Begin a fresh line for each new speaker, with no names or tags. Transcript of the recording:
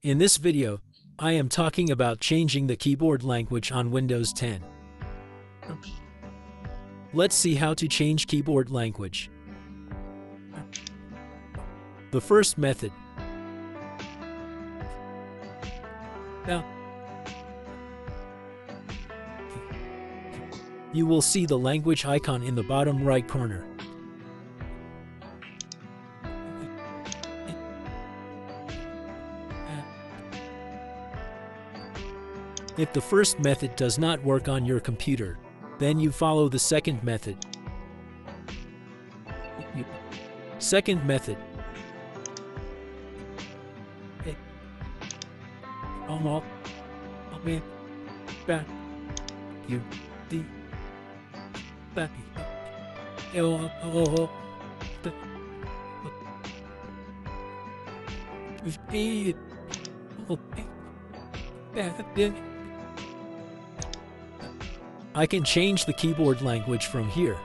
In this video, I am talking about changing the keyboard language on Windows 10. Let's see how to change keyboard language. The first method. Now, you will see the language icon in the bottom right corner. If the first method does not work on your computer, then you follow the second method. Second method. I can change the keyboard language from here.